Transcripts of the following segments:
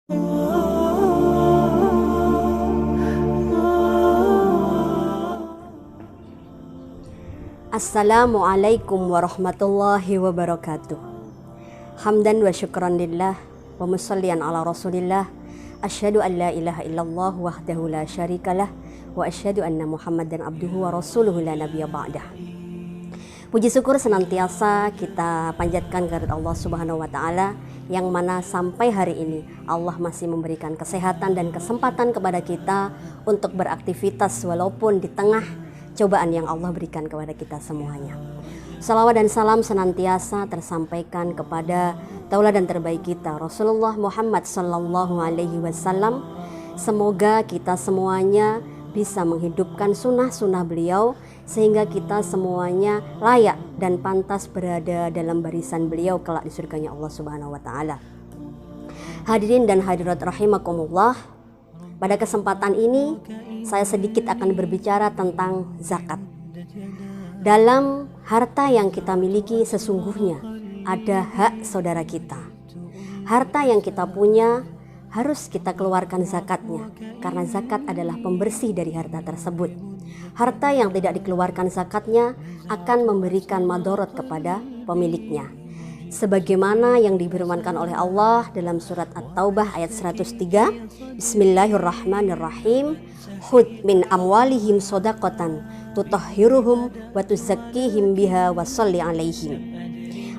Assalamualaikum warahmatullahi wabarakatuh. Hamdan wa syukran lillah wa musallian ala rasulillah. Asyhadu an la ilaha illallah wahdahu la syarikalah wa asyhadu anna muhammadan abduhu wa rasuluhu la nabiyya ba'dah. Puji syukur senantiasa kita panjatkan kehadirat Allah Subhanahu wa taala yang mana sampai hari ini Allah masih memberikan kesehatan dan kesempatan kepada kita untuk beraktivitas walaupun di tengah cobaan yang Allah berikan kepada kita semuanya. Salawat dan salam senantiasa tersampaikan kepada tauladan terbaik kita Rasulullah Muhammad sallallahu alaihi wasallam. Semoga kita semuanya bisa menghidupkan sunnah-sunnah beliau sehingga kita semuanya layak dan pantas berada dalam barisan beliau kelak di surganya Allah Subhanahu wa taala. Hadirin dan hadirat rahimakumullah, pada kesempatan ini saya sedikit akan berbicara tentang zakat. Dalam harta yang kita miliki sesungguhnya ada hak saudara kita. Harta yang kita punya harus kita keluarkan zakatnya, karena zakat adalah pembersih dari harta tersebut. Harta yang tidak dikeluarkan zakatnya akan memberikan madorot kepada pemiliknya. Sebagaimana yang difirmankan oleh Allah dalam surat At-Taubah ayat 103, Bismillahirrahmanirrahim, Khudh min amwalihim shadaqatan tutahhiruhum wa tuzakkihim biha wa sholli alaihim.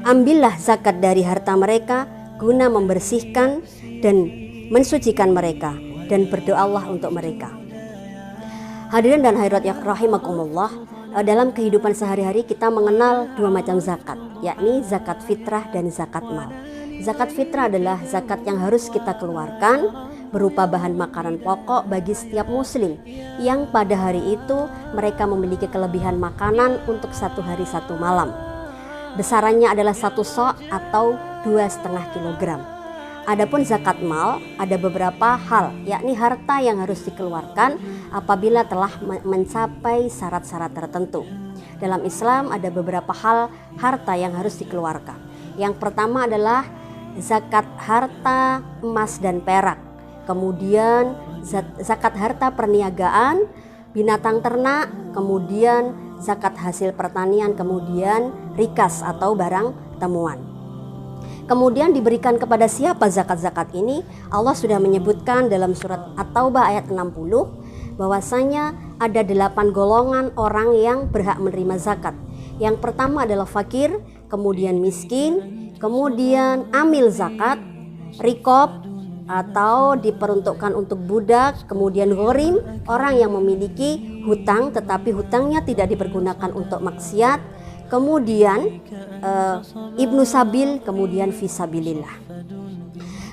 Ambillah zakat dari harta mereka guna membersihkan dan mensucikan mereka dan berdoalah untuk mereka. Hadirin dan hadirat yang rahimakumullah, dalam kehidupan sehari-hari kita mengenal dua macam zakat, yakni zakat fitrah dan zakat mal. Zakat fitrah adalah zakat yang harus kita keluarkan berupa bahan makanan pokok bagi setiap muslim yang pada hari itu mereka memiliki kelebihan makanan untuk satu hari satu malam. Besarannya adalah 1 sok atau 2,5 kilogram. Adapun zakat mal ada beberapa hal, yakni harta yang harus dikeluarkan apabila telah mencapai syarat-syarat tertentu. Dalam Islam ada beberapa hal harta yang harus dikeluarkan. Yang pertama adalah zakat harta emas dan perak. Kemudian zakat harta perniagaan, binatang ternak, kemudian zakat hasil pertanian, kemudian rikas atau barang temuan. Kemudian diberikan kepada siapa zakat-zakat ini? Allah sudah menyebutkan dalam surat At-Taubah ayat 60 bahwasanya ada 8 golongan orang yang berhak menerima zakat. Yang pertama adalah fakir, kemudian miskin, kemudian amil zakat, rikob atau diperuntukkan untuk budak, kemudian ghorim, orang yang memiliki hutang tetapi hutangnya tidak dipergunakan untuk maksiat, kemudian ibnu sabil, kemudian fisabilillah.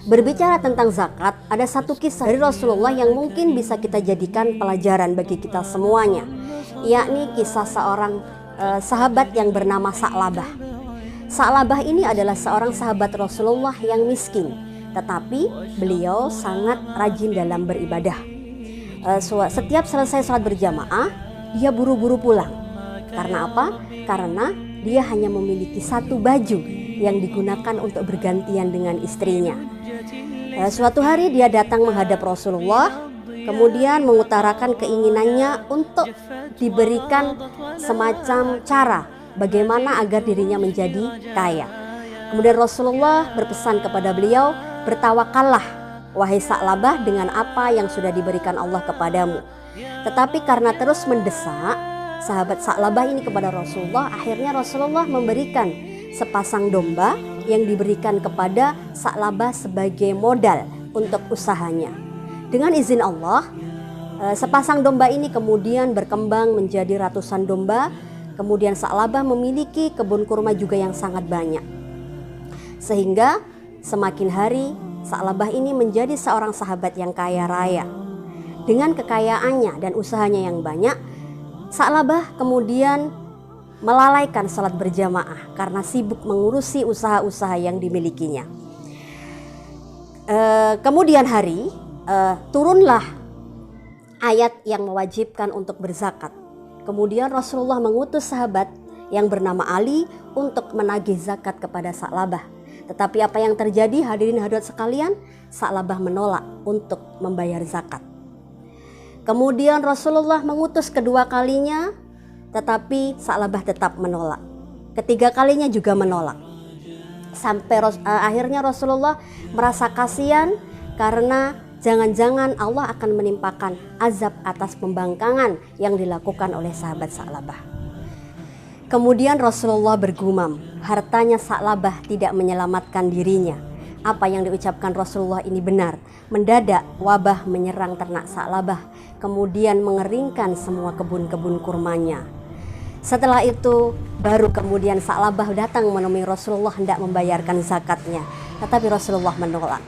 Berbicara tentang zakat, ada satu kisah dari Rasulullah yang mungkin bisa kita jadikan pelajaran bagi kita semuanya, yakni kisah seorang sahabat yang bernama Sa'labah. Sa'labah ini adalah seorang sahabat Rasulullah yang miskin, tetapi beliau sangat rajin dalam beribadah. Setiap selesai sholat berjamaah, dia buru-buru pulang. Karena apa? Karena dia hanya memiliki satu baju yang digunakan untuk bergantian dengan istrinya. Suatu hari dia datang menghadap Rasulullah, kemudian mengutarakan keinginannya untuk diberikan semacam cara bagaimana agar dirinya menjadi kaya. Kemudian Rasulullah berpesan kepada beliau, bertawakallah wahai Sa'labah dengan apa yang sudah diberikan Allah kepadamu. Tetapi karena terus mendesak sahabat Sa'labah ini kepada Rasulullah, akhirnya Rasulullah memberikan sepasang domba yang diberikan kepada Sa'labah sebagai modal untuk usahanya. Dengan izin Allah, sepasang domba ini kemudian berkembang menjadi ratusan domba. Kemudian Sa'labah memiliki kebun kurma juga yang sangat banyak. Sehingga semakin hari Sa'labah ini menjadi seorang sahabat yang kaya raya. Dengan kekayaannya dan usahanya yang banyak, Sa'labah kemudian melalaikan salat berjamaah karena sibuk mengurusi usaha-usaha yang dimilikinya. Kemudian hari turunlah ayat yang mewajibkan untuk berzakat. Kemudian Rasulullah mengutus sahabat yang bernama Ali untuk menagih zakat kepada Sa'labah. Tetapi apa yang terjadi hadirin hadirat sekalian? Sa'labah menolak untuk membayar zakat. Kemudian Rasulullah mengutus kedua kalinya, tetapi Sa'labah tetap menolak. Ketiga kalinya juga menolak. Sampai akhirnya Rasulullah merasa kasihan karena jangan-jangan Allah akan menimpakan azab atas pembangkangan yang dilakukan oleh sahabat Sa'labah. Kemudian Rasulullah bergumam, hartanya Sa'labah tidak menyelamatkan dirinya. Apa yang diucapkan Rasulullah ini benar. Mendadak wabah menyerang ternak Sa'labah, kemudian mengeringkan semua kebun-kebun kurmanya. Setelah itu baru kemudian Sa'labah datang menemui Rasulullah hendak membayarkan zakatnya, tetapi Rasulullah menolak.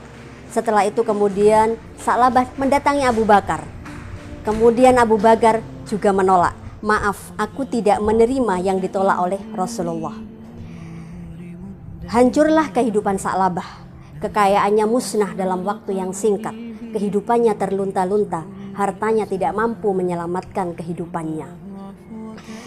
Setelah itu kemudian Sa'labah mendatangi Abu Bakar. Kemudian Abu Bakar juga menolak. Maaf, aku tidak menerima yang ditolak oleh Rasulullah. Hancurlah kehidupan Sa'labah. Kekayaannya musnah dalam waktu yang singkat. Kehidupannya terlunta-lunta. Hartanya tidak mampu menyelamatkan kehidupannya.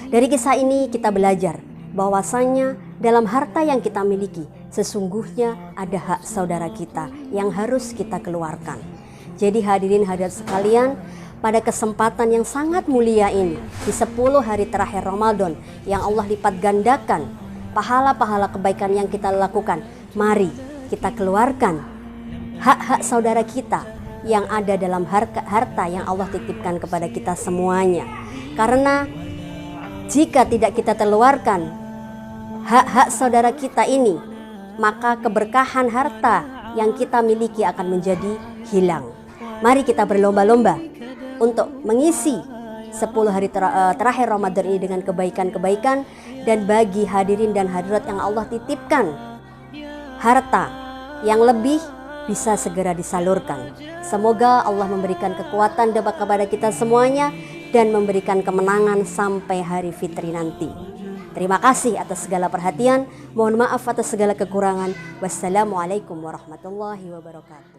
Dari kisah ini kita belajar bahwasanya dalam harta yang kita miliki sesungguhnya ada hak saudara kita yang harus kita keluarkan. Jadi hadirin hadirat sekalian, pada kesempatan yang sangat mulia ini, di 10 hari terakhir Ramadan yang Allah lipat gandakan pahala-pahala kebaikan yang kita lakukan, mari kita keluarkan hak-hak saudara kita yang ada dalam harta yang Allah titipkan kepada kita semuanya. Karena jika tidak kita keluarkan hak-hak saudara kita ini, maka keberkahan harta yang kita miliki akan menjadi hilang. Mari kita berlomba-lomba untuk mengisi 10 hari terakhir Ramadan ini dengan kebaikan-kebaikan. Dan bagi hadirin dan hadirat yang Allah titipkan harta yang lebih, bisa segera disalurkan. Semoga Allah memberikan kekuatan kepada kita semuanya dan memberikan kemenangan sampai hari fitri nanti. Terima kasih atas segala perhatian. Mohon maaf atas segala kekurangan. Wassalamualaikum warahmatullahi wabarakatuh.